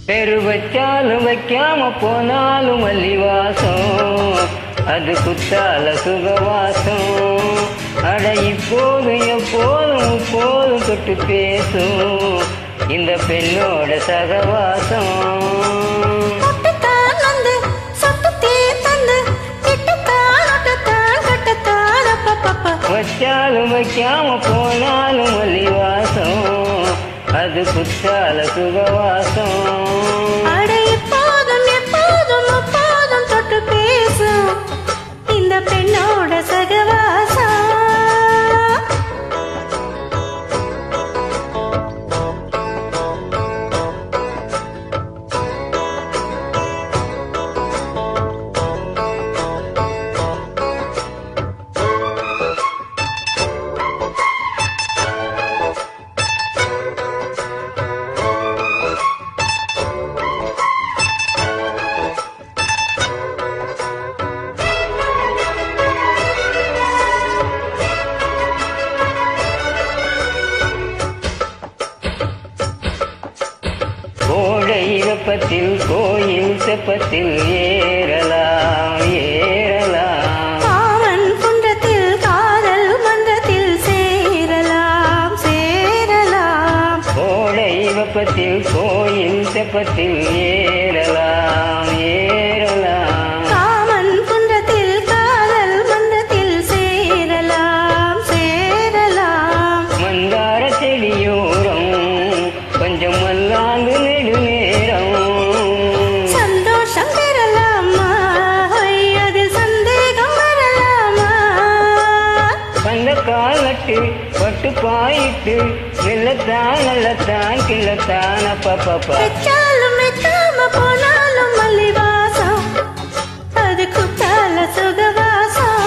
பெரு வச்சாலும் வைக்காம போனாலும் மல்லிவாசம், அது குத்தால சுகவாசம். அட இப்போதும் எப்போதும் இப்போதும் தொட்டு பேசும் இந்த பெண்ணோட சகவாசம். வச்சாலும் வைக்காம போனாலும் மல்லிவாசம், அது குத்தால சுகவாசம். அட எப்போதும் எப்போதும் எப்போதும் தொட்டு பேசும் இந்த பெண்ணோட சகவாசம். கோடை வெப்பத்தில் கோயில் செப்பத்தில் ஏறலாம் ஏறலாம். காமன் குன்றத்தில் காதல் மன்றத்தில் சேரலாம் சேரலாம். கோடை வெப்பத்தில் கோயில் செப்பத்தில் ஏறலாம் ஏறலாம். காமன் குன்றத்தில் காதல் மன்றத்தில் சேரலாம் சேரலாம். மந்தார செடியோரம் கொஞ்சம் மல்லாந்து நெடுநேரம் சந்தோஷம் பெறலாமா, அதில் சந்தேகம் வரலாமா? கண்ட கால் நட்டு பட்டு பாயிட்டு மெல்லத்தான் நல்லத்தான் கிள்ளத்தான் அப்பப்பா. வச்சாலும் வைக்காம போனாலும் மல்லிவாசம், அது குத்தால சுகவாசம்.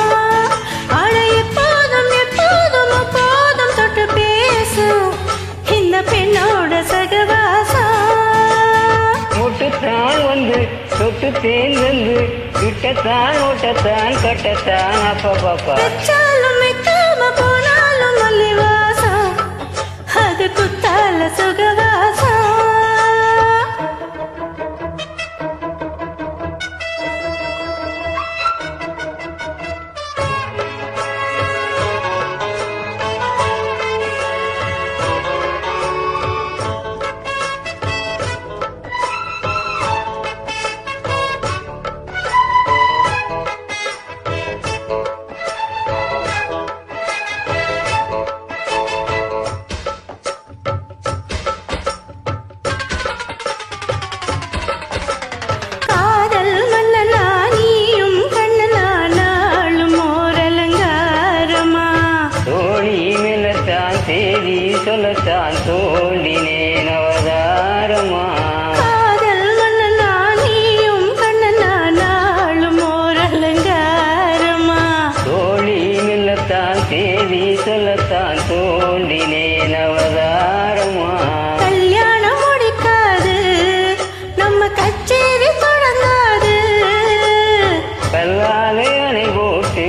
அட எப்போதும் எப்போதும் எப்போதும் தொட்டு பேசும் இந்த பெண்ணோட சகவாசம். ஒட்டுத்தான் வந்து தொட்டு தேர்ந்து விட்டத்தான் ஓட்டத்தான் கட்டத்தான் அப்பப்பா. வச்சாலும் வைக்காம போனாலும் மல்லிவாசம், அது குத்தால சுகவாசம். தேதி சொல்லத்தான் தோண்டினேன் அவதாரமா. காதல் மன்னனா நீயும் கண்ணனா நாளும் ஓர் அலங்காரமா. தோழி மெல்லத்தான் தேதி சொல்லத்தான் தோண்டினேன் அவதாரமா. கல்யாணம் முடிக்காது நம்ம கச்சேரி தொடங்காது. கல்லாலே அணை போட்டு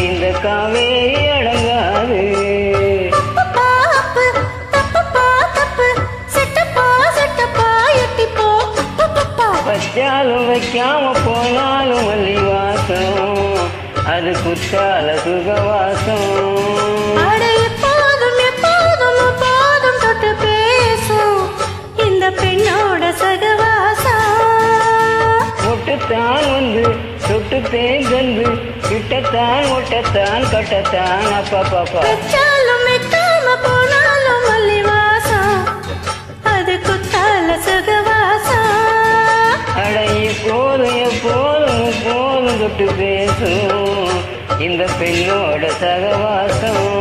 இந்த காவேரி அடங்காது. வச்சாலும் வைக்காம போனாலும் மல்லிவாசம், அது குத்தால சுகவாசம். அட எப்போதும் எப்போதும் எப்போதும் தொட்டு பேசும் இந்த பெண்ணோட சகவாசம். ஒட்டுத்தான் வந்து தொட்டு தேர்ந்து விட்டத்தான் ஓட்டத்தான் கட்டத்தான் அப்பப்பா. வச்சாலும் வைக்காம போனாலும் மல்லிவாசம், அது குத்தால சுகவாசம். அட இப்போதும் எப்போதும் எப்போதும் தொட்டு பேசும் இந்த பெண்ணோட சகவாசம்.